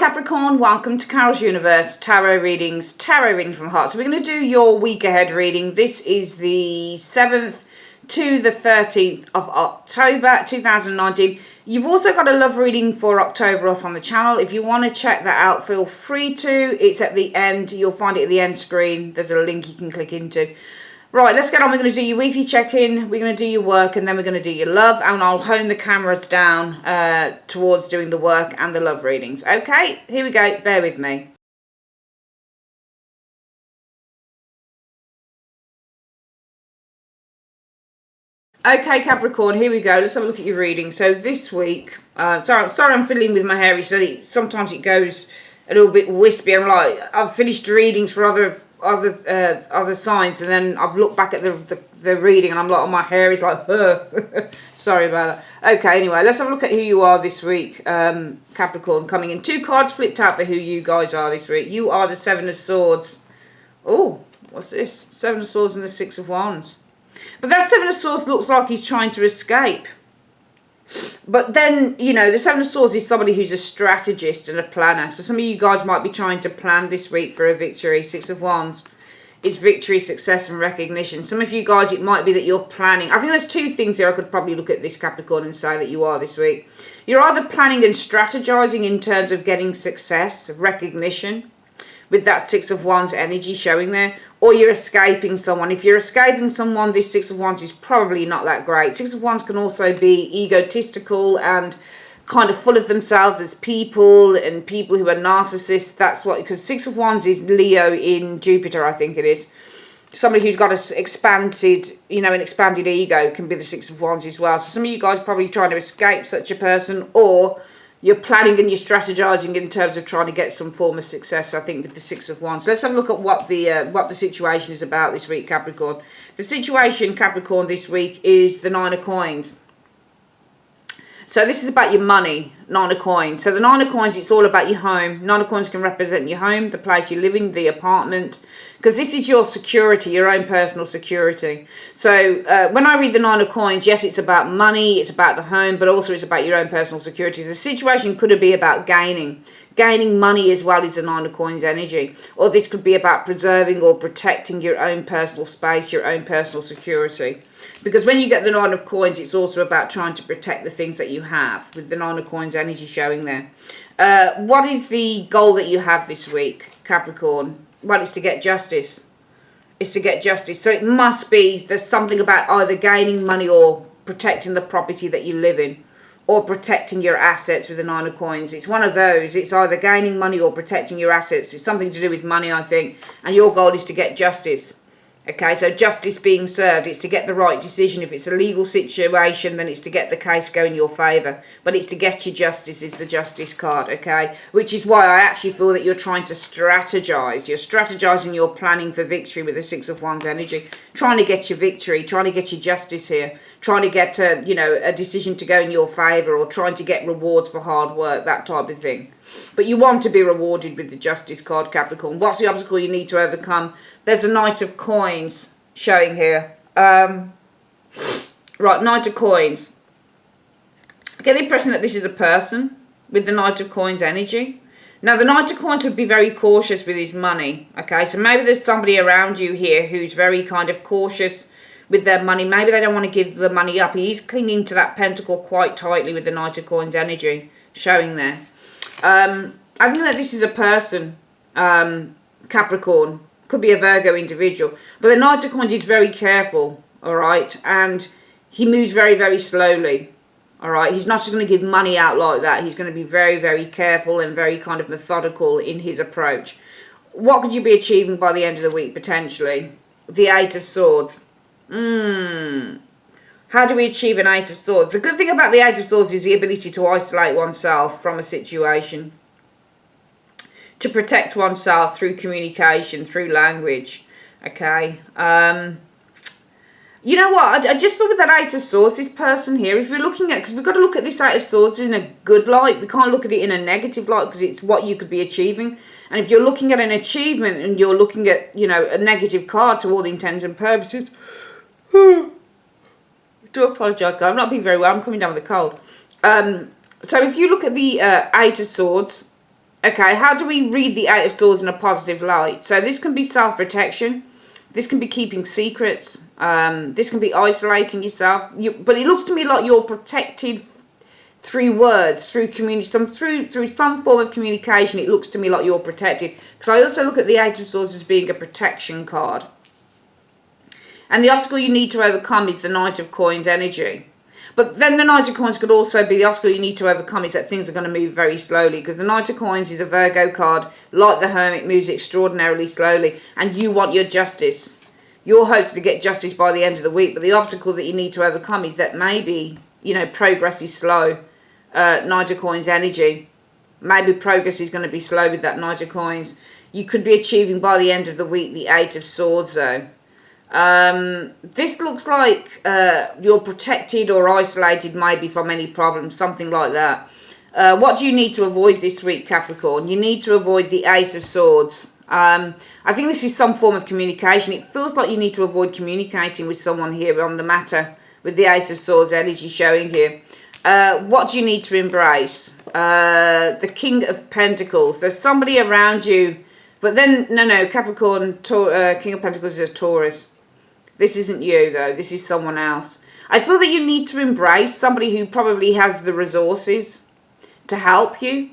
Capricorn, welcome to Carol's Universe, tarot reading from the heart. So we're going to do your week ahead reading. This is the 7th to the 13th of October 2019. You've also got a love reading for October up on the channel. If you want to check that out, feel free to. It's at the end. You'll find it at the end screen. There's a link you can click into. Right, let's get on. We're going to do your weekly check-in, we're going to do your work, and then we're going to do your love, and I'll hone the cameras down towards doing the work and the love readings. Okay, here we go. Bear with me. Okay, Capricorn, here we go. Let's have a look at your reading. So this week, sorry I'm fiddling with my hair. Sometimes it goes a little bit wispy. I'm like, I've finished readings for other signs, and then I've looked back at the reading and I'm like, oh, my hair is like sorry about that. Okay, anyway, let's have a look at who you are this week. Capricorn coming in. 2 cards flipped out for who you guys are this week. You are the 7 of Swords. Oh, what's this? 7 of Swords and the 6 of Wands. But that 7 of Swords looks like he's trying to escape. But then, you know, the 7 of Swords is somebody who's a strategist and a planner. So some of you guys might be trying to plan this week for a victory. 6 of Wands is victory, success and recognition. Some of you guys, it might be that you're planning. I think there's 2 things here I could probably look at this, Capricorn, and say that you are this week. You're either planning and strategizing in terms of getting success, recognition, with that 6 of Wands energy showing there, or you're escaping someone. If you're escaping someone, this 6 of Wands is probably not that great. 6 of Wands can also be egotistical and kind of full of themselves as people, and people who are narcissists. That's what, because 6 of Wands is Leo in Jupiter, I think it is. Somebody who's got an expanded ego can be the 6 of Wands as well. So some of you guys are probably trying to escape such a person, or you're planning and you're strategizing in terms of trying to get some form of success, I think, with the 6 of Wands. So let's have a look at what the situation is about this week, Capricorn. The situation, Capricorn, this week is the 9 of Coins. So this is about your money, 9 of Coins. So the 9 of Coins, it's all about your home. 9 of Coins can represent your home, the place you live in, the apartment, because this is your security, your own personal security. So when I read the 9 of Coins, yes, it's about money, it's about the home, but also it's about your own personal security. The situation could be about gaining money as well as the 9 of Coins energy. Or this could be about preserving or protecting your own personal space, your own personal security. Because when you get the 9 of Coins, it's also about trying to protect the things that you have, with the 9 of Coins energy showing there. What is the goal that you have this week, Capricorn? Well, it's to get justice. It's to get justice. So it must be, there's something about either gaining money or protecting the property that you live in, or protecting your assets with the 9 of Coins. It's one of those. It's either gaining money or protecting your assets. It's something to do with money, I think. And your goal is to get justice. Okay, so justice being served, it's to get the right decision. If it's a legal situation, then it's to get the case go in your favour. But it's to get your justice, is the Justice card, okay? Which is why I actually feel that you're trying to strategise. You're strategising, you're planning for victory with the 6 of Wands energy. Trying to get your victory, trying to get your justice here. Trying to get a decision to go in your favour, or trying to get rewards for hard work, that type of thing. But you want to be rewarded with the Justice card, Capricorn. What's the obstacle you need to overcome? There's a Knight of Coins showing here. Right, Knight of Coins. I get the impression that this is a person with the Knight of Coins energy. Now, the Knight of Coins would be very cautious with his money. Okay, so maybe there's somebody around you here who's very kind of cautious with their money. Maybe they don't want to give the money up. He's clinging to that pentacle quite tightly with the Knight of Coins energy showing there. I think that this is a person, Capricorn. Could be a Virgo individual. But the Knight of Coins is very careful, all right? And he moves very, very slowly, all right? He's not just going to give money out like that. He's going to be very, very careful and very kind of methodical in his approach. What could you be achieving by the end of the week, potentially? The 8 of Swords. How do we achieve an 8 of Swords? The good thing about the 8 of Swords is the ability to isolate oneself from a situation, to protect oneself through communication, through language. Okay. You know what? I just feel with that 8 of Swords, this person here, if we're looking at, because we've got to look at this 8 of Swords in a good light. We can't look at it in a negative light, because it's what you could be achieving. And if you're looking at an achievement and you're looking at, a negative card to all intents and purposes, I do apologise, guys. I'm not being very well. I'm coming down with a cold. So if you look at the 8 of Swords, Okay, how do we read the Eight of Swords in a positive light? So this can be self-protection. This can be keeping secrets. This can be isolating yourself. But it looks to me like you're protected through words, through community, through some form of communication. It looks to me like you're protected. Because I also look at the Eight of Swords as being a protection card. And the obstacle you need to overcome is the Knight of Coins energy. But then the Knight of Coins could also be the obstacle you need to overcome is that things are going to move very slowly. Because the Knight of Coins is a Virgo card. Like the Hermit, moves extraordinarily slowly. And you want your justice. Your hopes to get justice by the end of the week. But the obstacle that you need to overcome is that maybe, you know, progress is slow. Knight of Coins energy. Maybe progress is going to be slow with that Knight of Coins. You could be achieving by the end of the week the Eight of Swords though. This looks like you're protected or isolated maybe from any problems, something like that. What do you need to avoid this week, Capricorn? You need to avoid the Ace of Swords. I think this is some form of communication. It feels like you need to avoid communicating with someone here on the matter with the Ace of Swords energy showing here. What do you need to embrace? The King of Pentacles. There's somebody around you, but then, no, Capricorn, King of Pentacles is a Taurus. This isn't you, though. This is someone else. I feel that you need to embrace somebody who probably has the resources to help you.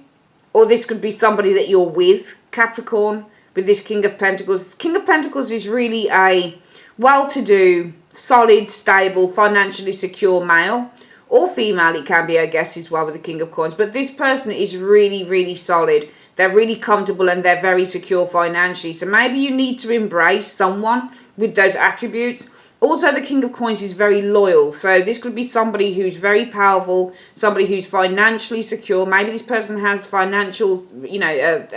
Or this could be somebody that you're with, Capricorn, with this King of Pentacles. King of Pentacles is really a well-to-do, solid, stable, financially secure male. Or female, it can be, I guess, as well with the King of Coins. But this person is really, really solid. They're really comfortable and they're very secure financially. So maybe you need to embrace someone with those attributes. Also, the King of Coins is very loyal. So this could be somebody who's very powerful, somebody who's financially secure. Maybe this person has financial, you know,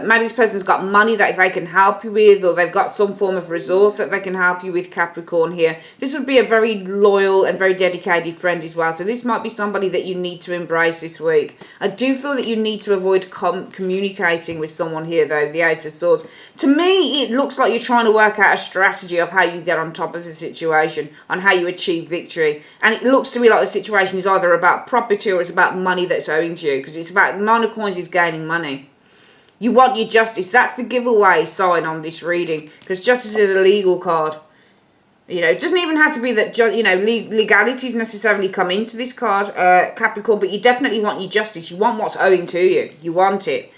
maybe this person's got money that they can help you with, or they've got some form of resource that they can help you with, Capricorn here. This would be a very loyal and very dedicated friend as well. So this might be somebody that you need to embrace this week. I do feel that you need to avoid communicating with someone here, though, the Ace of Swords. To me, it looks like you're trying to work out a strategy of how you get on top of the situation, on how you achieve victory. And it looks to me like the situation is either about property or it's about money that's owing to you, because it's about Nine of Coins is gaining money. You want your justice. That's the giveaway sign on this reading. Because justice is a legal card. You know, it doesn't even have to be that, you know, legalities necessarily come into this card, Capricorn. But you definitely want your justice. You want what's owing to you. You want it.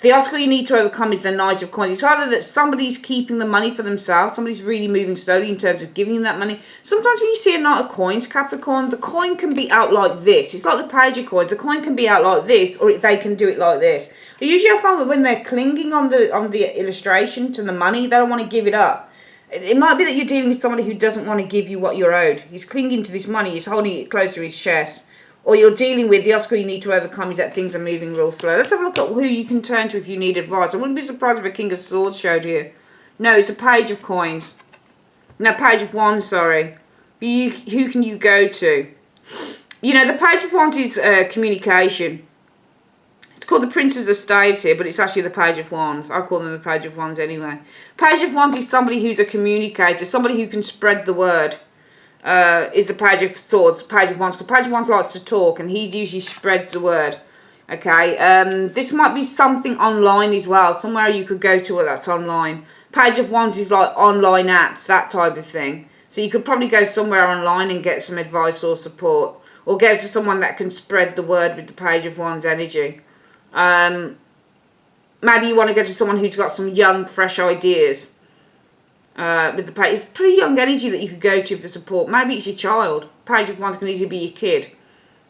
The obstacle you need to overcome is the Knight of Coins. It's either that somebody's keeping the money for themselves. Somebody's really moving slowly in terms of giving you that money. Sometimes when you see a Knight of Coins, Capricorn, the coin can be out like this. It's like the Page of Coins. The coin can be out like this, or they can do it like this. But usually I find that when they're clinging on the illustration to the money, they don't want to give it up. It might be that you're dealing with somebody who doesn't want to give you what you're owed. He's clinging to this money. He's holding it close to his chest. Or you're dealing with the obstacle you need to overcome is that things are moving real slow. Let's have a look at who you can turn to if you need advice. I wouldn't be surprised if a King of Swords showed here. No, it's a Page of Coins. No, Page of Wands, sorry. Who can you go to? You know, the Page of Wands is communication. It's called the Princess of Staves here, but it's actually the Page of Wands. I call them the Page of Wands anyway. Page of Wands is somebody who's a communicator, somebody who can spread the word. Is the Page of Swords, Page of Wands. Because Page of Wands likes to talk, and he usually spreads the word. Okay, this might be something online as well. Somewhere you could go to that's online. Page of Wands is like online apps, that type of thing. So you could probably go somewhere online and get some advice or support. Or go to someone that can spread the word with the Page of Wands energy. Maybe you want to go to someone who's got some young, fresh ideas. With the Page, it's pretty young energy that you could go to for support. Maybe it's your child. Page of Wands can easily be your kid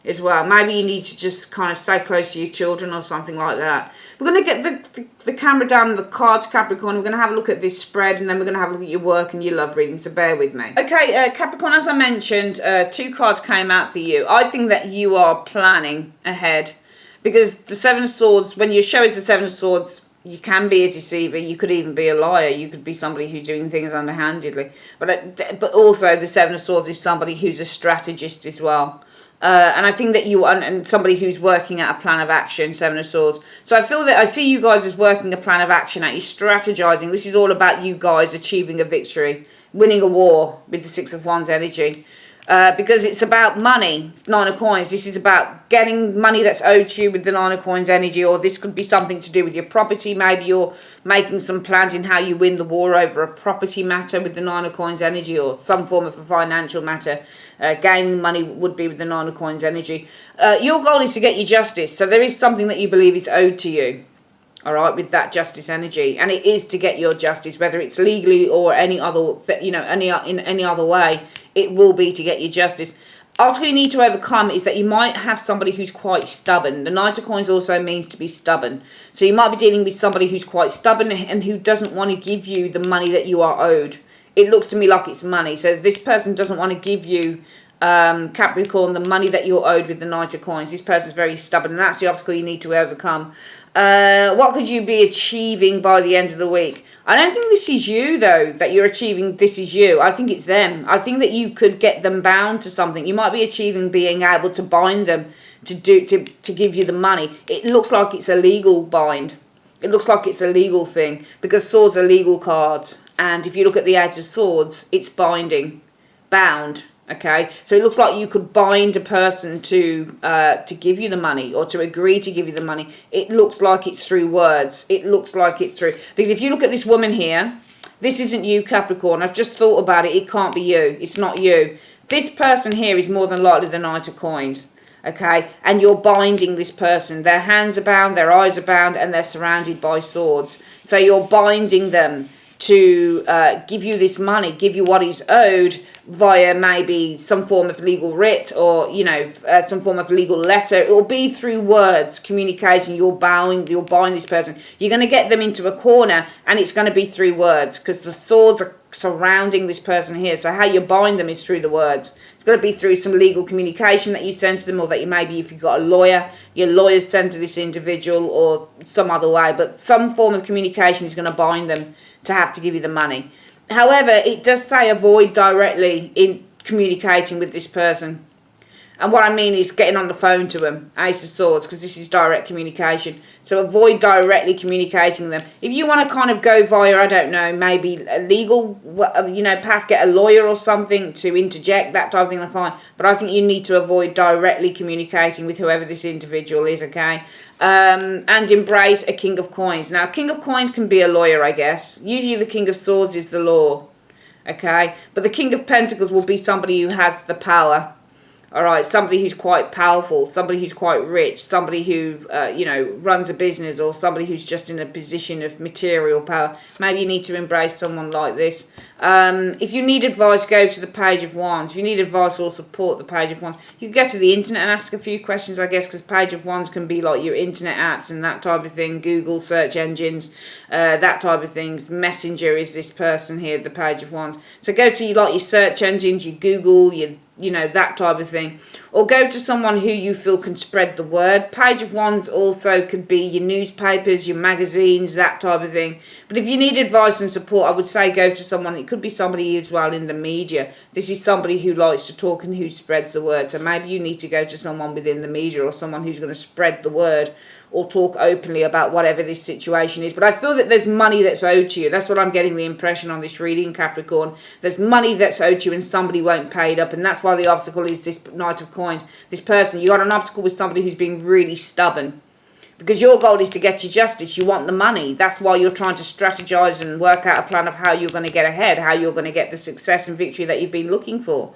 as well. Maybe you need to just kind of stay close to your children or something like that. We're going to get the camera down on the cards, Capricorn. We're going to have a look at this spread, and then we're going to have a look at your work and your love reading, so bear with me. Okay, Capricorn, as I mentioned, two cards came out for you. I think that you are planning ahead, because the Seven of Swords, when your show is the Seven of Swords, you can be a deceiver. You could even be a liar. You could be somebody who's doing things underhandedly. But also the Seven of Swords is somebody who's a strategist as well. And I think that you are and somebody who's working out a plan of action, Seven of Swords. So I feel that I see you guys as working a plan of action out. You're strategizing. This is all about you guys achieving a victory, winning a war with the Six of Wands energy. because it's about money. Nine of Coins. This is about getting money that's owed to you with the Nine of Coins energy, or this could be something to do with your property. Maybe you're making some plans in how you win the war over a property matter with the Nine of Coins energy, or some form of a financial matter. Gaining money would be with the Nine of Coins energy. Your goal is to get your justice. So there is something that you believe is owed to you. All right, with that justice energy, and it is to get your justice, whether it's legally or any other, in any other way, it will be to get your justice. Obstacle you need to overcome is that you might have somebody who's quite stubborn. The Knight of Coins also means to be stubborn, so you might be dealing with somebody who's quite stubborn and who doesn't want to give you the money that you are owed. It looks to me like it's money, so this person doesn't want to give you, Capricorn, the money that you're owed with the Knight of Coins. This person's very stubborn, and that's the obstacle you need to overcome. What could you be achieving by the end of the week? I don't think this is you, though, that you're achieving. This is you. I think it's them. I think that you could get them bound to something. You might be achieving being able to bind them to give you the money. It looks like it's a legal bind. It looks like it's a legal thing, because swords are legal cards. And if you look at the Edge of Swords, it's binding, bound. Okay, so it looks like you could bind a person to give you the money, or to agree to give you the money. It looks like it's through words. It looks like it's through, because if you look at this woman here, this isn't you, Capricorn. I've just thought about it. It can't be you. It's not you. This person here is more than likely the Knight of Coins. Okay, and you're binding this person. Their hands are bound, their eyes are bound, and they're surrounded by swords. So you're binding them to give you this money, give you what is owed via maybe some form of legal writ, or some form of legal letter. It will be through words, communication. You're buying this person. You're going to get them into a corner, and it's going to be through words, because the swords are surrounding this person here. So how you bind them is through the words. It's going to be through some legal communication that you send to them, or that you maybe, if you've got a lawyer, your lawyers send to this individual, or some other way. But some form of communication is going to bind them to have to give you the money. However, it does say avoid directly in communicating with this person. And what I mean is getting on the phone to them, Ace of Swords, because this is direct communication. So avoid directly communicating with them. If you want to kind of go via, I don't know, maybe a legal, path, get a lawyer or something to interject, that type of thing, that's fine. But I think you need to avoid directly communicating with whoever this individual is, okay? And embrace a King of Coins. Now, King of Coins can be a lawyer, I guess. Usually the King of Swords is the law, okay? But the King of Pentacles will be somebody who has the power. All right, somebody who's quite powerful, somebody who's quite rich, somebody who, runs a business, or somebody who's just in a position of material power. Maybe you need to embrace someone like this. If you need advice, go to the Page of Wands. If you need advice or support, the Page of Wands. You can go to the internet and ask a few questions, I guess, because Page of Wands can be like your internet apps and that type of thing. Google search engines, that type of things. Messenger is this person here, the Page of Wands. So go to your search engines, your Google, your that type of thing, or go to someone who you feel can spread the word. Page of Wands also could be your newspapers, your magazines, that type of thing. But if you need advice and support, I would say go to someone. It could be somebody as well in the media. This is somebody who likes to talk and who spreads the word. So maybe you need to go to someone within the media, or someone who's going to spread the word, or talk openly about whatever this situation is. But I feel that there's money that's owed to you. That's what I'm getting the impression on this reading, Capricorn. There's money that's owed to you, and somebody won't pay it up. And that's why the obstacle is this Knight of Coins. This person, you got an obstacle with somebody who's being really stubborn. Because your goal is to get your justice. You want the money. That's why you're trying to strategize and work out a plan of how you're going to get ahead, how you're going to get the success and victory that you've been looking for.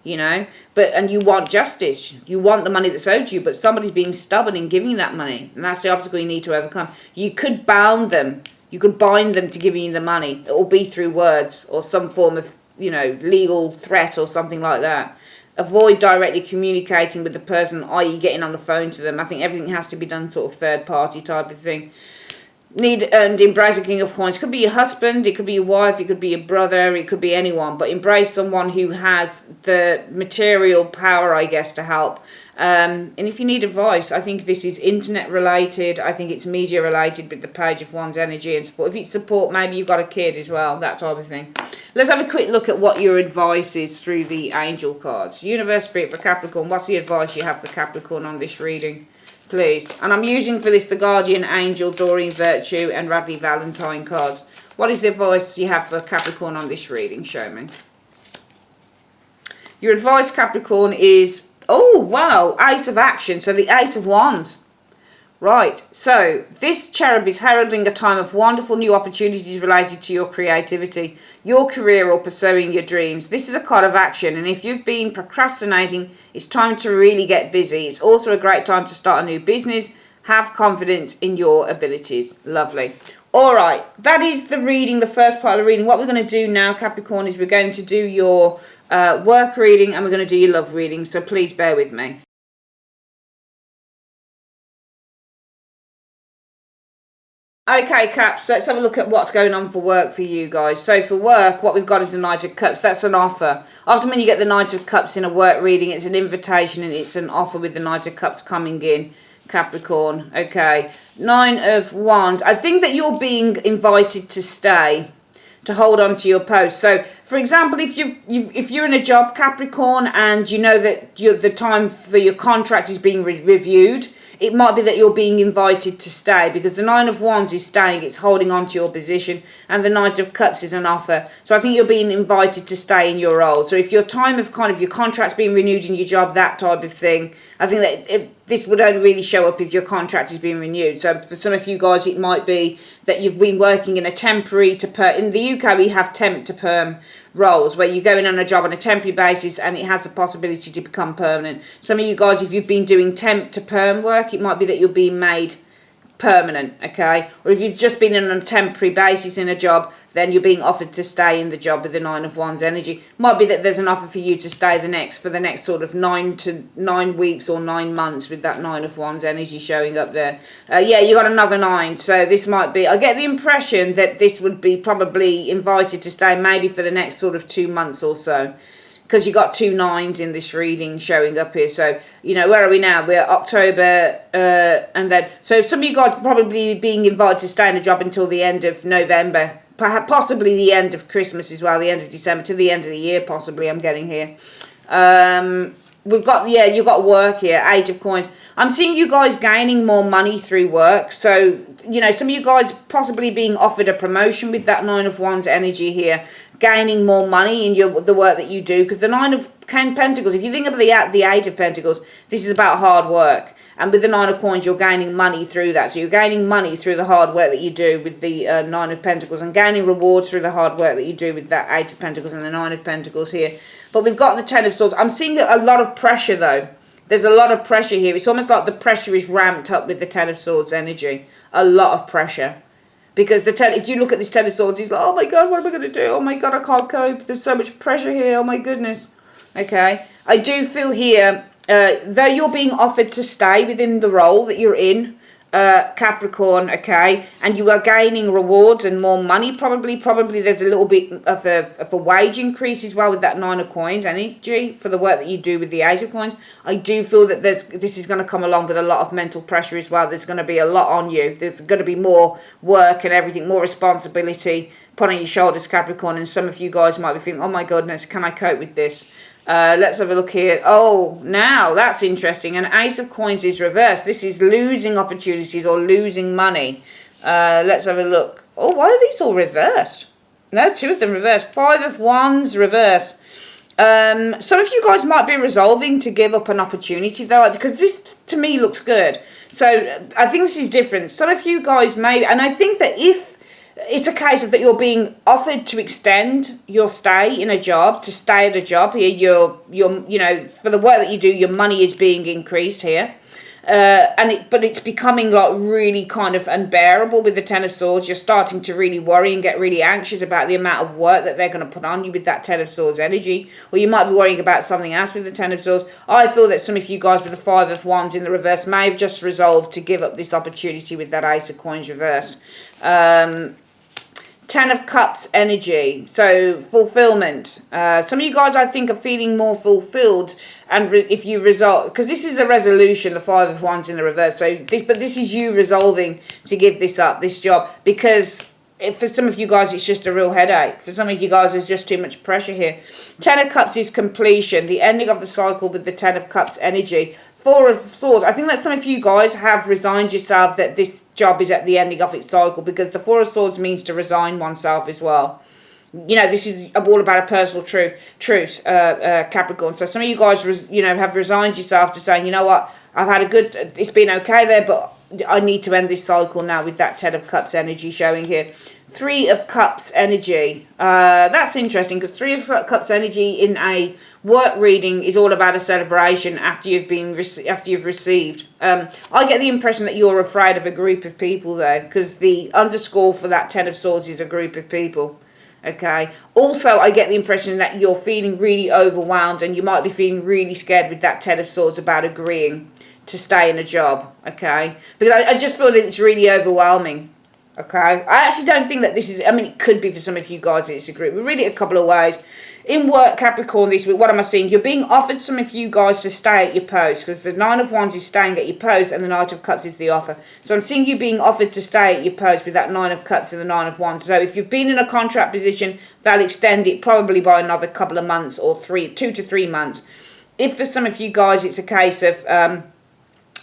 And you want justice. You want the money that's owed to you, but somebody's being stubborn in giving you that money, and that's the obstacle you need to overcome. You could bound them. You could bind them to giving you the money. It will be through words, or some form of, legal threat or something like that. Avoid directly communicating with the person, i.e. getting on the phone to them. I think everything has to be done sort of third party type of thing. Need and embrace a King of Coins. It could be your husband, it could be your wife, it could be your brother, it could be anyone. But embrace someone who has the material power, I guess, to help. And if you need advice, I think this is internet related. I think it's media related with the Page of Wands energy and support. If it's support, maybe you've got a kid as well, that type of thing. Let's have a quick look at what your advice is through the angel cards. Universe Spirit for Capricorn. What's the advice you have for Capricorn on this reading? Please. And I'm using for this the Guardian Angel, Doreen Virtue and Radley Valentine cards. What is the advice you have for Capricorn on this reading? Show me. Your advice, Capricorn, is, oh, wow, Ace of Action. So the Ace of Wands. Right, so this cherub is heralding a time of wonderful new opportunities related to your creativity, your career, or pursuing your dreams. This is a card of action, and if you've been procrastinating, it's time to really get busy. It's also a great time to start a new business. Have confidence in your abilities. Lovely. All right, that is the reading, the first part of the reading. What we're going to do now, Capricorn, is we're going to do your work reading and we're going to do your love reading, so please bear with me. Okay, Caps, let's have a look at what's going on for work for you guys. So for work, what we've got is the Knight of Cups. That's an offer. Often when you get the Knight of Cups in a work reading, it's an invitation and it's an offer with the Knight of Cups coming in, Capricorn. Okay, Nine of Wands. I think that you're being invited to stay, to hold on to your post. So, for example, if you're in a job, Capricorn, and you know that the time for your contract is being reviewed, it might be that you're being invited to stay, because the Nine of Wands is staying, it's holding on to your position, and the Knight of Cups is an offer. So I think you're being invited to stay in your role. So if your time of kind of your contract's being renewed in your job, that type of thing, I think that this would only really show up if your contract is being renewed. So for some of you guys, it might be that you've been working in a temporary to perm. In the UK, we have temp to perm roles where you go in on a job on a temporary basis and it has the possibility to become permanent. Some of you guys, if you've been doing temp to perm work, it might be that you're being made permanent, okay? Or if you've just been on a temporary basis in a job, then you're being offered to stay in the job with the Nine of Wands energy. Might be that there's an offer for you to stay for the next sort of 9 weeks or 9 months with that Nine of Wands energy showing up there. Yeah, you got another 9, so this might be, I get the impression that this would be probably invited to stay maybe for the next sort of 2 months or so, because you got 2 9s in this reading showing up here. So, you know, where are we now? We're October, and then, so some of you guys probably being invited to stay in a job until the end of November, perhaps possibly the end of Christmas as well, the end of December, to the end of the year possibly, I'm getting here. We've got, yeah, you've got work here, Eight of Coins. I'm seeing you guys gaining more money through work. So, you know, some of you guys possibly being offered a promotion with that Nine of Wands energy here, gaining more money in the work that you do. Because the Nine of Pentacles, if you think of the Eight of Pentacles, this is about hard work. And with the Nine of Coins, you're gaining money through that. So you're gaining money through the hard work that you do with the Nine of Pentacles, and gaining rewards through the hard work that you do with that Eight of Pentacles and the Nine of Pentacles here. But we've got the Ten of Swords. I'm seeing a lot of pressure, though. There's a lot of pressure here. It's almost like the pressure is ramped up with the Ten of Swords energy. A lot of pressure. Because if you look at this Ten of Swords, he's like, oh my God, what am I going to do? Oh my God, I can't cope. There's so much pressure here. Oh my goodness. Okay. I do feel here, though you're being offered to stay within the role that you're in, Capricorn, okay, and you are gaining rewards and more money, probably there's a little bit of a wage increase as well with that Nine of Coins energy for the work that you do with the Eight of Coins. I do feel that this is going to come along with a lot of mental pressure as well. There's going to be a lot on you. There's going to be more work and everything, more responsibility put on your shoulders, Capricorn, and some of you guys might be thinking, oh my goodness, can I cope with this? Let's have a look here. Oh, now that's interesting. An Ace of Coins is reversed. This is losing opportunities or losing money. Let's have a look. Oh, why are these all reversed? No, 2 of them reversed. 5 of Wands reversed. Some of you guys might be resolving to give up an opportunity, though, because this to me looks good. So I think this is different. Some of you guys may, and I think that if it's a case of that you're being offered to extend your stay in a job, to stay at a job here, you're you know, for the work that you do, your money is being increased here, but it's becoming like really kind of unbearable with the Ten of Swords. You're starting to really worry and get really anxious about the amount of work that they're going to put on you with that Ten of Swords energy, or you might be worrying about something else with the Ten of Swords. I feel that some of you guys with the 5 of Wands in the reverse may have just resolved to give up this opportunity with that Ace of Coins reversed. 10 of Cups energy, so fulfillment. Some of you guys, I think, are feeling more fulfilled, and if you resolve, because this is a resolution, the 5 of Wands in the reverse. So this is you resolving to give this up, this job, because for some of you guys, it's just a real headache. For some of you guys, there's just too much pressure here. 10 of Cups is completion, the ending of the cycle with the 10 of Cups energy. 4 of Swords. I think that some of you guys have resigned yourself that this job is at the ending of its cycle, because the 4 of Swords means to resign oneself as well. You know, this is all about a personal truce, Capricorn. So some of you guys, have resigned yourself to saying, you know what, I've had a good, it's been okay there, but I need to end this cycle now with that 10 of Cups energy showing here. 3 of Cups energy. That's interesting because 3 of Cups energy in a work reading is all about a celebration after you've received. I get the impression that you're afraid of a group of people though, because the underscore for that 10 of Swords is a group of people. Okay. Also, I get the impression that you're feeling really overwhelmed and you might be feeling really scared with that 10 of Swords about agreeing to stay in a job. Okay. Because I just feel that it's really overwhelming. Okay. I actually don't think that this is, I mean, it could be for some of you guys it's a group. We read it a couple of ways. In work, Capricorn, this week, what am I seeing? You're being offered, some of you guys, to stay at your post, because the 9 of Wands is staying at your post and the Knight of Cups is the offer. So I'm seeing you being offered to stay at your post with that 9 of Cups and the 9 of Wands. So if you've been in a contract position, they'll extend it probably by another couple of months or 2 to 3 months. If for some of you guys it's a case of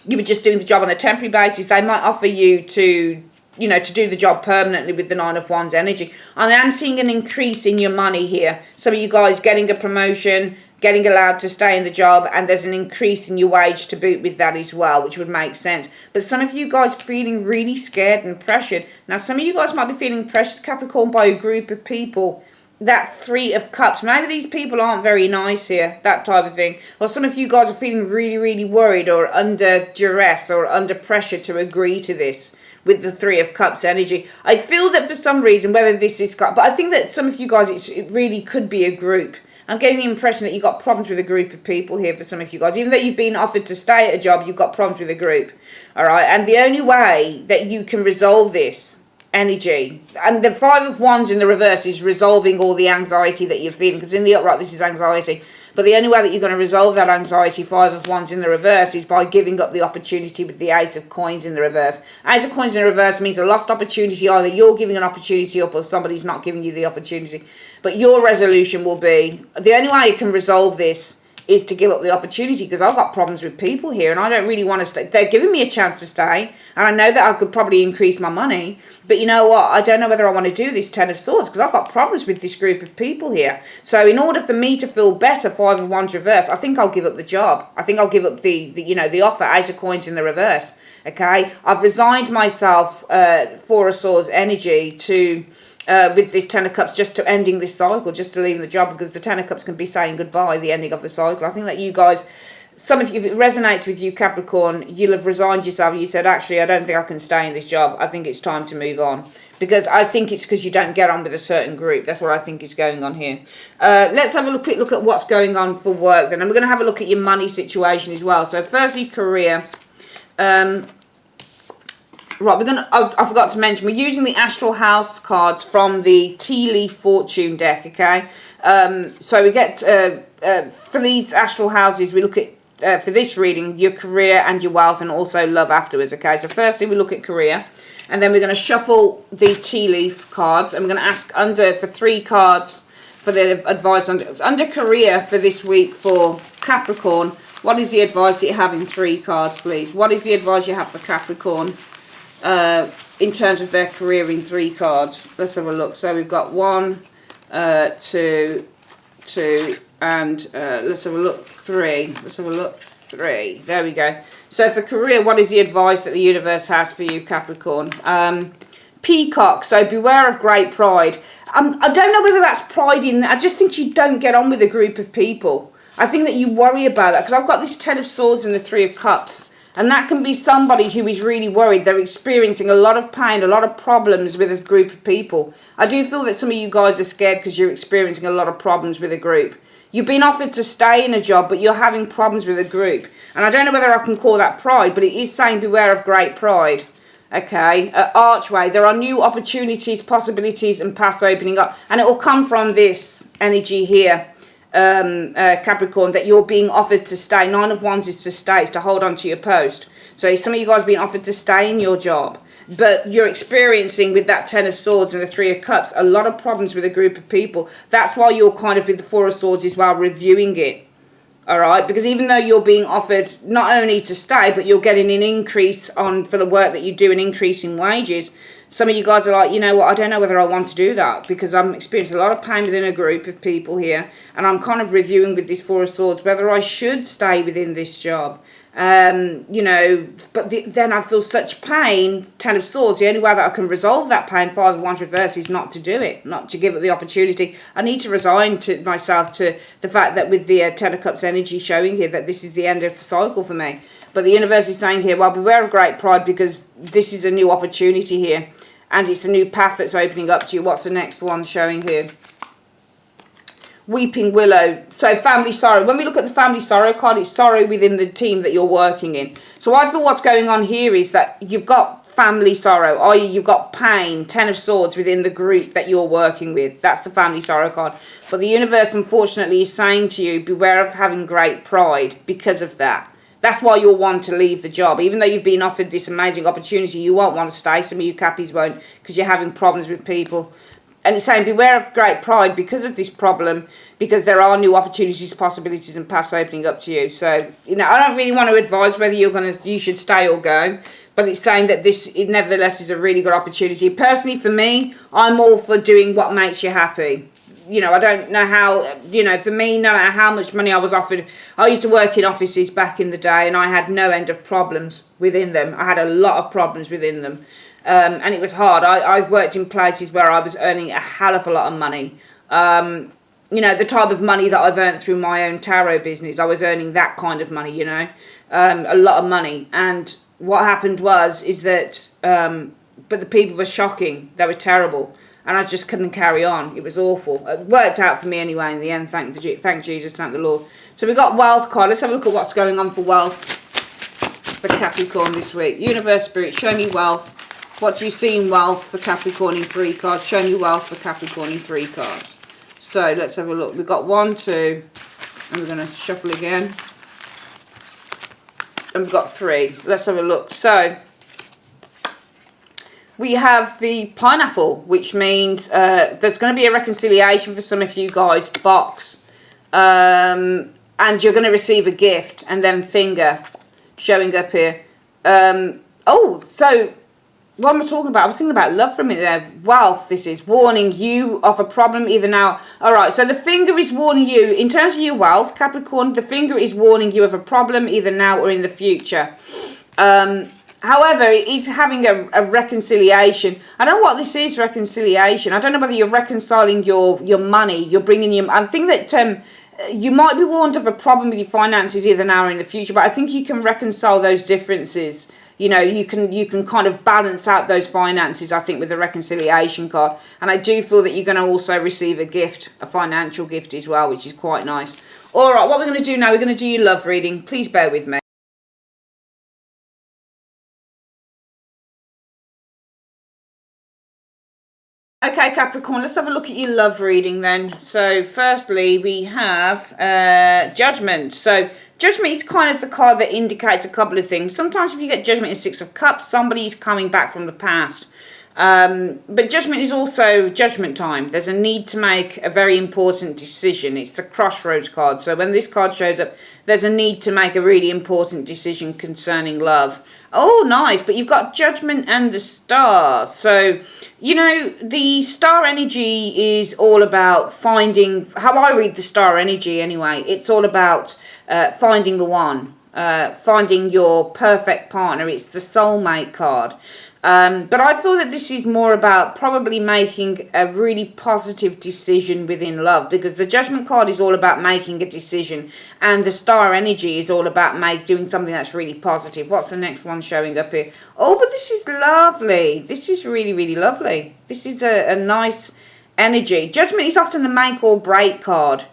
you were just doing the job on a temporary basis, they might offer you to do the job permanently with the 9 of Wands energy. I am seeing an increase in your money here. Some of you guys getting a promotion, getting allowed to stay in the job, and there's an increase in your wage to boot with that as well, which would make sense. But some of you guys feeling really scared and pressured. Now, some of you guys might be feeling pressured, Capricorn, by a group of people. That 3 of Cups, maybe these people aren't very nice here, that type of thing. Or some of you guys are feeling really, really worried or under duress or under pressure to agree to this with the 3 of Cups energy. I feel that for some reason, whether this is, but I think that some of you guys, it really could be a group. I'm getting the impression that you've got problems with a group of people here for some of you guys. Even though you've been offered to stay at a job, you've got problems with a group. All right, and the only way that you can resolve this energy, and the 5 of Wands in the reverse is resolving all the anxiety that you're feeling, because in the upright this is anxiety, but the only way that you're going to resolve that anxiety, 5 of Wands in the reverse, is by giving up the opportunity with the Ace of Coins in the reverse. Ace of Coins in the reverse means a lost opportunity. Either you're giving an opportunity up or somebody's not giving you the opportunity. But your resolution will be, the only way you can resolve this is to give up the opportunity, because I've got problems with people here and I don't really want to stay. They're giving me a chance to stay and I know that I could probably increase my money, but you know what, I don't know whether I want to do this 10 of Swords because I've got problems with this group of people here. So in order for me to feel better, 5 of Wands reverse, I think I'll give up the job. I think I'll give up the offer, Ace of Coins in the reverse. Okay, I've resigned myself 4 of Swords energy to with this 10 of Cups, just to ending this cycle, just to leaving the job, because the 10 of Cups can be saying goodbye, the ending of the cycle. I think that you guys, some of you, if it resonates with you, Capricorn, you'll have resigned yourself. You said, actually, I don't think I can stay in this job. I think it's time to move on. Because I think it's because you don't get on with a certain group. That's what I think is going on here. Let's have a quick look at what's going on for work then. And we're going to have a look at your money situation as well. So firstly, career. Right, I forgot to mention, we're using the Astral House cards from the Tea Leaf Fortune deck, okay? So we get, for these Astral Houses, we look at, for this reading, your career and your wealth and also love afterwards, okay? So firstly, we look at career, and then we're going to shuffle the Tea Leaf cards, and we're going to ask for 3 cards for the advice under career for this week for Capricorn. What is the advice that you have in 3 cards, please? What is the advice you have for Capricorn in terms of their career in 3 cards? Let's have a look. So we've got 1, 2, and let's have a look, 3. Let's have a look, 3. There we go. So for career, what is the advice that the universe has for you, Capricorn? Peacock. So beware of great pride. I don't know whether that's pride in, I just think you don't get on with a group of people. I think that you worry about that, because I've got this 10 of Swords and the 3 of Cups. And that can be somebody who is really worried. They're experiencing a lot of pain, a lot of problems with a group of people. I do feel that some of you guys are scared because you're experiencing a lot of problems with a group. You've been offered to stay in a job, but you're having problems with a group. And I don't know whether I can call that pride, but it is saying beware of great pride. Okay, Archway, there are new opportunities, possibilities and paths opening up. And it will come from this energy here. Capricorn, that you're being offered to stay. 9 of Wands is to stay, it's to hold on to your post. So some of you guys are being offered to stay in your job, but you're experiencing with that 10 of Swords and the 3 of Cups a lot of problems with a group of people. That's why you're kind of with the 4 of Swords as well, reviewing it. Alright, because even though you're being offered not only to stay, but you're getting an increase for the work that you do, an increase in wages, Some of you guys are like, you know what, I don't know whether I want to do that, because I'm experiencing a lot of pain within a group of people here, and I'm kind of reviewing with this Four of Swords whether I should stay within this job. You know, but then I feel such pain. Ten of Swords, the only way that I can resolve that pain, Five of Wands reverse, is not to do it, not to give it the opportunity. I need to resign to myself to the fact that with the Ten of Cups energy showing here that this is the end of the cycle for me. But the universe is saying here, well, beware of great pride, because this is a new opportunity here, and it's a new path that's opening up to you. What's the next one showing here? Weeping Willow. So family sorrow. When we look at the family sorrow card, it's sorrow within the team that you're working in. So I feel what's going on here is that you've got family sorrow, i.e. you've got pain, Ten of Swords within the group that you're working with. That's the family sorrow card. But the universe, unfortunately, is saying to you, beware of having great pride because of that. That's why you'll want to leave the job. Even though you've been offered this amazing opportunity, you won't want to stay. Some of you Cappies won't, because you're having problems with people. And it's saying beware of great pride because of this problem, because there are new opportunities, possibilities and paths opening up to you. So, you know, I don't really want to advise whether you should stay or go, but it's saying that this nevertheless is a really good opportunity. Personally, for me, I'm all for doing what makes you happy. You know, I don't know how, you know, for me, no matter how much money I was offered, I used to work in offices back in the day, and I had no end of problems within them. I had a lot of problems within them. And it was hard. I worked in places where I was earning a hell of a lot of money. You know, the type of money that I've earned through my own tarot business, I was earning that kind of money, you know, a lot of money. And what happened is that, but the people were shocking. They were terrible. And I just couldn't carry on. It was awful. It worked out for me anyway in the end. Thank Jesus, thank the Lord. So we got wealth card. Let's have a look at what's going on for wealth for Capricorn this week. Universe Spirit, show me wealth. What do you see in wealth for Capricorn in 3 cards? Show me wealth for Capricorn in 3 cards. So let's have a look. We've got 1, 2, and we're going to shuffle again. And we've got 3. Let's have a look. So we have the pineapple, which means there's going to be a reconciliation for some of you guys, box. And you're going to receive a gift, and then finger showing up here. Oh, so what am I talking about? I was thinking about love for a minute there. Wealth, this is warning you of a problem either now. All right, so the finger is warning you. In terms of your wealth, Capricorn, the finger is warning you of a problem either now or in the future. However, it is having a reconciliation. I don't know what this is, reconciliation. I don't know whether you're reconciling your money. You're bringing your... I think that you might be warned of a problem with your finances either now or in the future, but I think you can reconcile those differences. You know, you can kind of balance out those finances, I think, with the reconciliation card. And I do feel that you're going to also receive a gift, a financial gift as well, which is quite nice. All right, what we're going to do now, we're going to do your love reading. Please bear with me. Okay, Capricorn, let's have a look at your love reading then. So, firstly, we have Judgment. So, Judgment is kind of the card that indicates a couple of things. Sometimes if you get Judgment in 6 of Cups, somebody's coming back from the past. But Judgment is also judgment time. There's a need to make a very important decision. It's the Crossroads card. So when this card shows up, there's a need to make a really important decision concerning love. Oh, nice. But you've got Judgment and the Star. So, you know, the Star energy is all about finding, how I read the Star energy anyway, it's all about finding the one, finding your perfect partner. It's the soulmate card. But I feel that this is more about probably making a really positive decision within love, because the Judgment card is all about making a decision, and the Star energy is all about doing something that's really positive. What's the next one showing up here? Oh, but this is lovely. This is really, really lovely. This is a nice energy. Judgment is often the make or break card,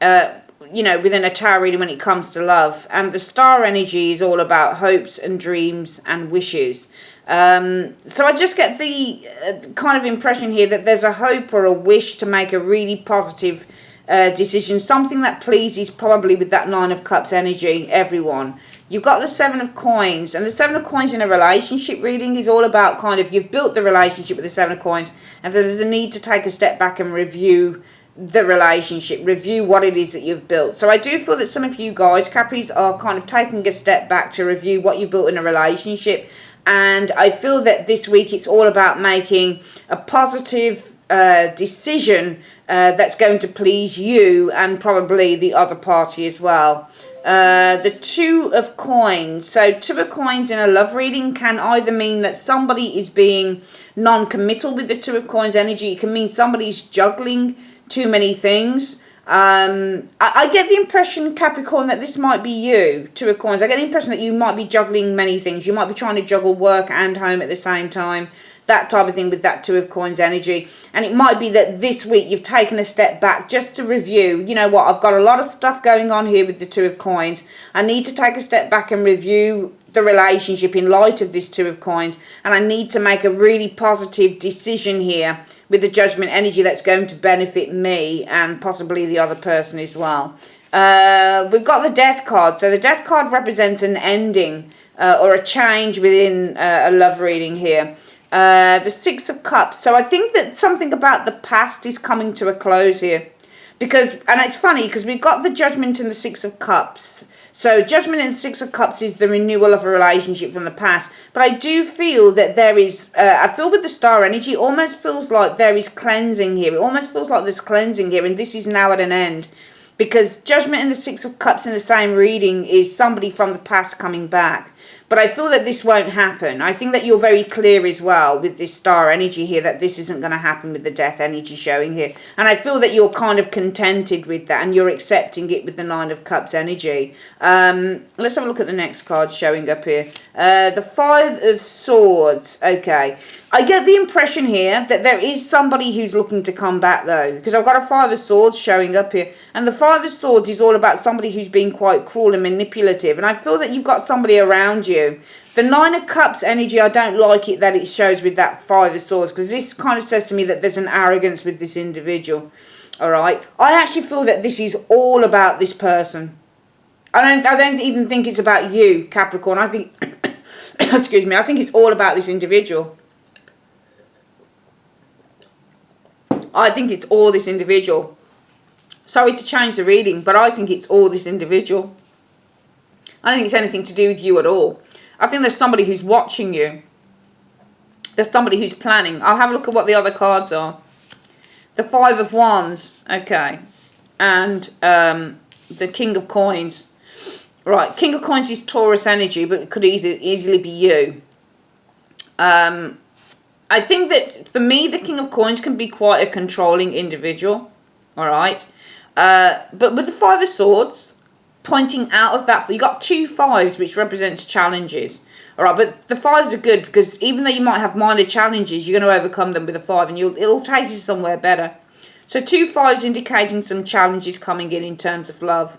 you know, within a tarot reading when it comes to love. And the Star energy is all about hopes and dreams and wishes. So I just get the kind of impression here that there's a hope or a wish to make a really positive decision, something that pleases probably with that 9 of Cups energy, everyone. You've got the 7 of Coins, and the 7 of Coins in a relationship reading is all about kind of, you've built the relationship with the 7 of Coins, and there's a need to take a step back and review the relationship, review what it is that you've built. So I do feel that some of you guys, Capris, are kind of taking a step back to review what you built in a relationship. And I feel that this week it's all about making a positive decision that's going to please you and probably the other party as well. The Two of Coins. So Two of Coins in a love reading can either mean that somebody is being non-committal with the Two of Coins energy. It can mean somebody's juggling too many things. I get the impression, Capricorn, that this might be you, Two of Coins. I get the impression that you might be juggling many things. You might be trying to juggle work and home at the same time. That type of thing with that Two of Coins energy. And it might be that this week you've taken a step back just to review. You know what, I've got a lot of stuff going on here with the Two of Coins. I need to take a step back and review the relationship in light of this Two of Coins. And I need to make a really positive decision here with the Judgment energy that's going to benefit me and possibly the other person as well. We've got the Death card. So the Death card represents an ending or a change within a love reading here. The Six of Cups. So I think that something about the past is coming to a close here. And it's funny because we've got the Judgment and the Six of Cups. So Judgment and the Six of Cups is the renewal of a relationship from the past. But I do feel that there is, I feel with the Star energy, it almost feels like there is cleansing here. It almost feels like there's cleansing here and this is now at an end. Because Judgment and the Six of Cups in the same reading is somebody from the past coming back. But I feel that this won't happen. I think that you're very clear as well with this Star energy here that this isn't going to happen with the Death energy showing here. And I feel that you're kind of contented with that and you're accepting it with the Nine of Cups energy. Let's have a look at the next card showing up here. The Five of Swords. Okay. I get the impression here that there is somebody who's looking to come back though. Because I've got a Five of Swords showing up here. And the Five of Swords is all about somebody who's being quite cruel and manipulative. And I feel that you've got somebody around you. The Nine of Cups energy, I don't like it that it shows with that Five of Swords. Because this kind of says to me that there's an arrogance with this individual. Alright. I actually feel that this is all about this person. I don't even think it's about you, Capricorn. I think, excuse me, I think it's all about this individual. I think it's all this individual. Sorry to change the reading, but I think it's all this individual. I don't think it's anything to do with you at all. I think there's somebody who's watching you. There's somebody who's planning. I'll have a look at what the other cards are. The Five of Wands. Okay. And the King of Coins. Right. King of Coins is Taurus energy, but it could easily be you. I think that for me, the King of Coins can be quite a controlling individual. All right. But with the Five of Swords, pointing out of that, you got two fives, which represents challenges. All right. But the fives are good because even though you might have minor challenges, you're going to overcome them with a five and it'll take you somewhere better. So two fives indicating some challenges coming in terms of love.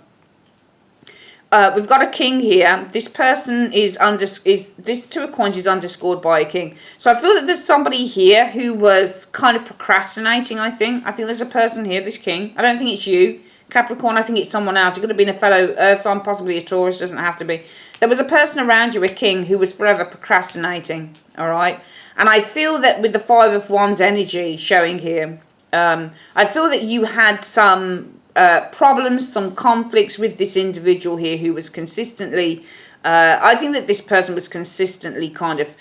We've got a king here. This person this Two of Coins is underscored by a king. So I feel that there's somebody here who was kind of procrastinating, I think. I think there's a person here, this king. I don't think it's you, Capricorn. I think it's someone else. It could have been a fellow Earth sign, possibly a Taurus. Doesn't have to be. There was a person around you, a king, who was forever procrastinating. All right. And I feel that with the Five of Wands energy showing here, I feel that you had some problems, some conflicts with this individual here who was consistently, I think that this person was consistently kind of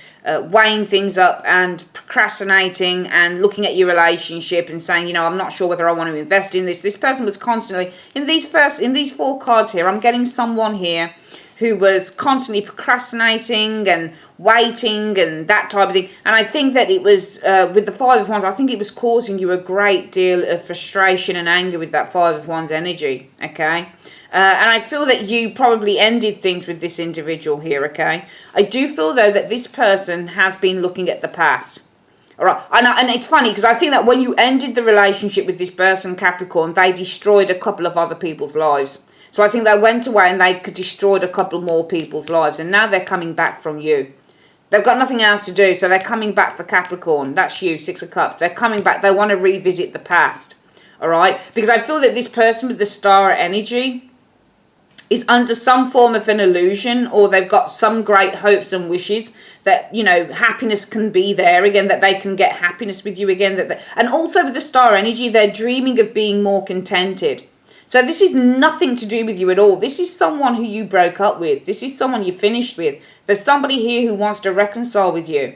weighing things up and procrastinating and looking at your relationship and saying, you know, I'm not sure whether I want to invest in this. This person was constantly, in these four cards here, I'm getting someone here who was constantly procrastinating and waiting and that type of thing. And I think that it was, with the Five of Wands, I think it was causing you a great deal of frustration and anger with that Five of Wands energy, okay? And I feel that you probably ended things with this individual here, okay? I do feel, though, that this person has been looking at the past. All right, and it's funny because I think that when you ended the relationship with this person, Capricorn, they destroyed a couple of other people's lives. So I think they went away and they destroyed a couple more people's lives. And now they're coming back from you. They've got nothing else to do. So they're coming back for Capricorn. That's you, Six of Cups. They're coming back. They want to revisit the past. All right. Because I feel that this person with the star energy is under some form of an illusion. Or they've got some great hopes and wishes that, you know, happiness can be there again. That they can get happiness with you again. And also with the star energy, they're dreaming of being more contented. So this is nothing to do with you at all. This is someone who you broke up with. This is someone you finished with. There's somebody here who wants to reconcile with you.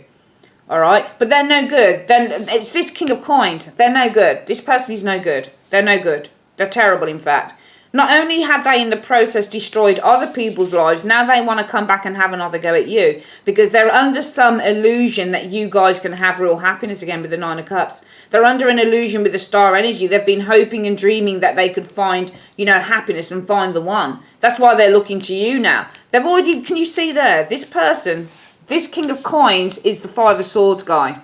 All right? But they're no good. Then it's this King of Coins. They're no good. This person is no good. They're no good. They're terrible, in fact. Not only have they in the process destroyed other people's lives, now they want to come back and have another go at you. Because they're under some illusion that you guys can have real happiness again with the Nine of Cups. They're under an illusion with the star energy. They've been hoping and dreaming that they could find, you know, happiness and find the one. That's why they're looking to you now. They've already, can you see there? This person, this King of Coins is the Five of Swords guy.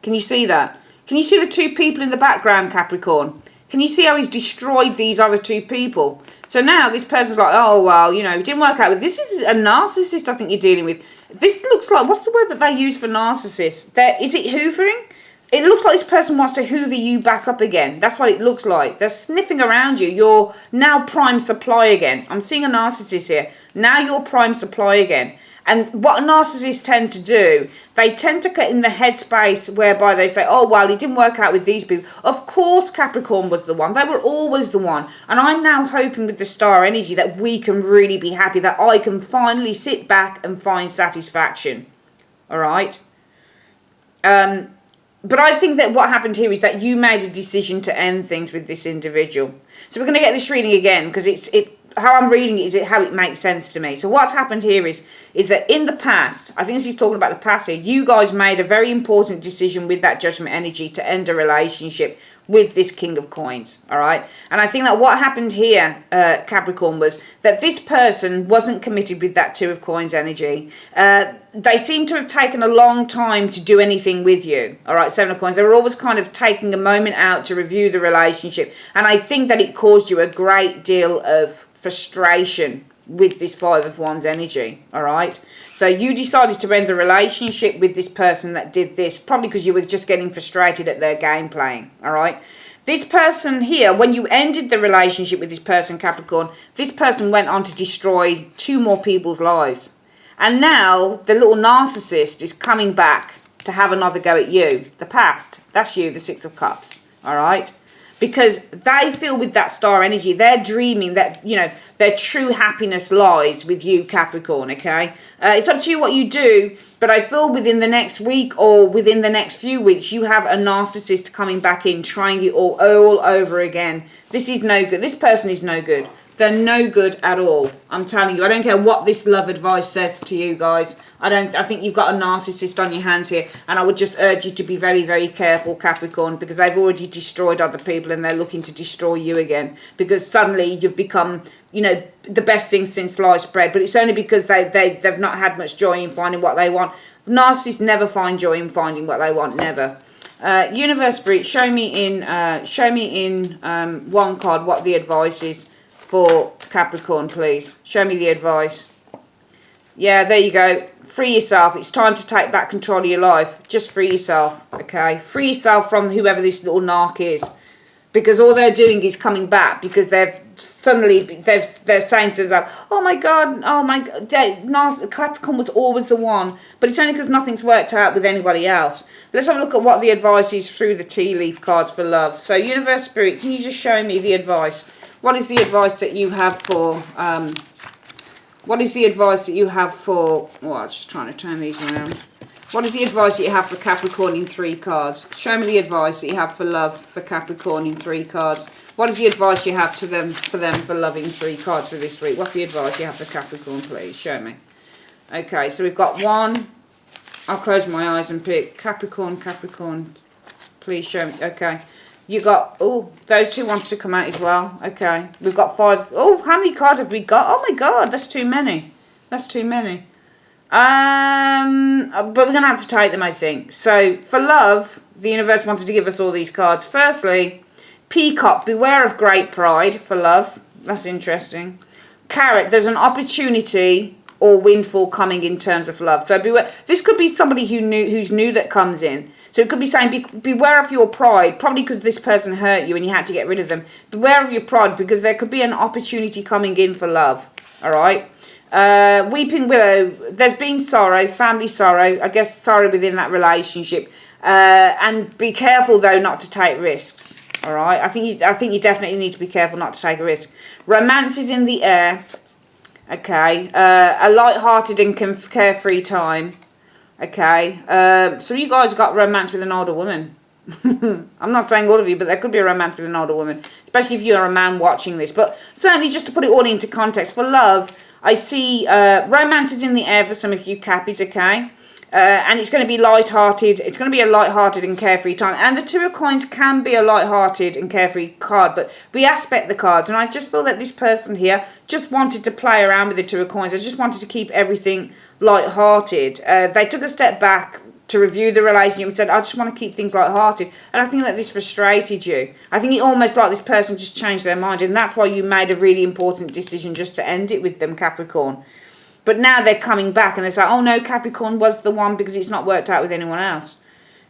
Can you see that? Can you see the two people in the background, Capricorn? Can you see how he's destroyed these other two people? So now this person's like, oh, well, you know, it didn't work out with... This is a narcissist I think you're dealing with. This looks like... What's the word that they use for narcissists? Is it hoovering? It looks like this person wants to hoover you back up again. That's what it looks like. They're sniffing around you. You're now prime supply again. I'm seeing a narcissist here. Now you're prime supply again. And what narcissists tend to do, they tend to get in the headspace whereby they say, oh, well, it didn't work out with these people. Of course, Capricorn was the one. They were always the one. And I'm now hoping with the star energy that we can really be happy, that I can finally sit back and find satisfaction. All right? But I think that what happened here is that you made a decision to end things with this individual. So we're going to get this reading again because how I'm reading it is how it makes sense to me. So what's happened here is that in the past, I think this is talking about the past here, you guys made a very important decision with that Judgment energy to end a relationship with this King of Coins, all right? And I think that what happened here, Capricorn, was that this person wasn't committed with that Two of Coins energy. They seem to have taken a long time to do anything with you, all right, Seven of Coins. They were always kind of taking a moment out to review the relationship. And I think that it caused you a great deal of frustration with this Five of Wands energy, all right? So you decided to end a relationship with this person that did this, probably because you were just getting frustrated at their game playing, all right? This person here, when you ended the relationship with this person, Capricorn, this person went on to destroy two more people's lives. And now the little narcissist is coming back to have another go at you. The past, that's you, the Six of Cups, all right? Because they feel with that star energy, they're dreaming that, you know, their true happiness lies with you, Capricorn, okay? It's up to you what you do, but I feel within the next week or within the next few weeks, you have a narcissist coming back in, trying it all over again. This is no good. This person is no good. They're no good at all. I'm telling you, I don't care what this love advice says to you guys. I think you've got a narcissist on your hands here, and I would just urge you to be very, very careful, Capricorn, because they've already destroyed other people and they're looking to destroy you again, because suddenly you've become, you know, the best thing since sliced bread. But it's only because they've not had much joy in finding what they want. Narcissists never find joy in finding what they want, never. Universe Spirit, show me in one card what the advice is for Capricorn, please. Show me the advice. Yeah, there you go. Free yourself. It's time to take back control of your life. Just free yourself, okay? Free yourself from whoever this little narc is. Because all they're doing is coming back because they're saying to themselves, oh my God, Capricorn was always the one. But it's only because nothing's worked out with anybody else. Let's have a look at what the advice is through the tea leaf cards for love. So, Universe Spirit, can you just show me the advice? What is the advice that you have for... what is the advice that you have for... Oh, I'm just trying to turn these around. What is the advice that you have for Capricorn in 3 cards? Show me the advice that you have for love for Capricorn in 3 cards. What is the advice you have to them for love in 3 cards for this week? What's the advice you have for Capricorn, please? Show me. Okay, so we've got 1. I'll close my eyes and pick Capricorn, please show me. Okay. You got, oh, those 2 wants to come out as well. Okay. We've got 5. Oh, how many cards have we got? Oh my God, that's too many. That's too many. But we're going to have to take them, I think. So, for love, the universe wanted to give us all these cards. Firstly, Peacock, beware of great pride for love. That's interesting. Carrot, there's an opportunity or windfall coming in terms of love. So, beware. This could be somebody who's new that comes in. So it could be saying, beware of your pride, probably because this person hurt you and you had to get rid of them. Beware of your pride because there could be an opportunity coming in for love, all right? Weeping Willow, there's been sorrow, family sorrow, I guess sorrow within that relationship. And be careful, though, not to take risks. All right, I think you definitely need to be careful not to take a risk. Romance is in the air. Okay, a light-hearted and carefree time. Okay, so you guys got romance with an older woman. I'm not saying all of you, but there could be a romance with an older woman, especially if you're a man watching this. But certainly, just to put it all into context, for love, I see romance is in the air for some of you Cappies, okay? And it's going to be light-hearted. It's going to be a light-hearted and carefree time. And the Two of Coins can be a light-hearted and carefree card, but we aspect the cards. And I just feel that this person here just wanted to play around with the Two of Coins. I just wanted to keep everything light-hearted. They took a step back to review the relationship and said, I just want to keep things light-hearted. And I think that this frustrated you. I think it almost like this person just changed their mind. And that's why you made a really important decision just to end it with them, Capricorn. But now they're coming back and they say, oh no, Capricorn was the one because it's not worked out with anyone else.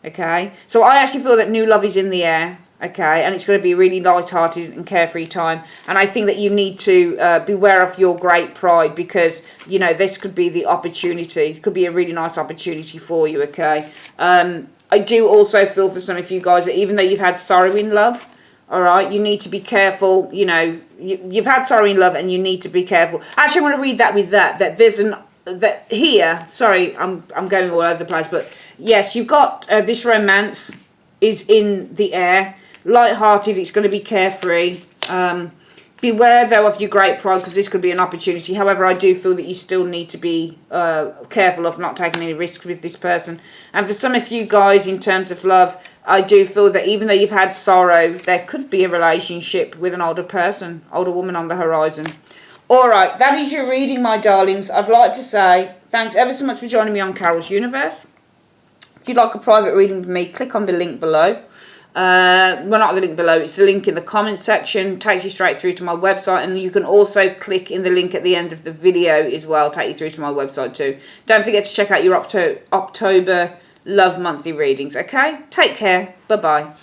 Okay? So I actually feel that new love is in the air. Okay? And it's going to be a really light-hearted and carefree time. And I think that you need to beware of your great pride because, you know, this could be the opportunity. It could be a really nice opportunity for you. Okay? I do also feel for some of you guys that even though you've had sorrow in love, all right, you need to be careful. You know, you've had sorrow in love and you need to be careful. Actually, I want to read that with that there's that here, sorry, I'm going all over the place, but yes, you've got this romance is in the air, light-hearted, it's going to be carefree. Beware, though, of your great pride because this could be an opportunity. However, I do feel that you still need to be careful of not taking any risks with this person. And for some of you guys, in terms of love, I do feel that even though you've had sorrow, there could be a relationship with an older person, older woman on the horizon. All right, that is your reading, my darlings. I'd like to say thanks ever so much for joining me on Carol's Universe. If you'd like a private reading with me, click on the link below. Well, not the link below, it's the link in the comment section. Takes you straight through to my website, and you can also click in the link at the end of the video as well, take you through to my website too. Don't forget to check out your October Love Monthly readings, okay? Take care. Bye-bye.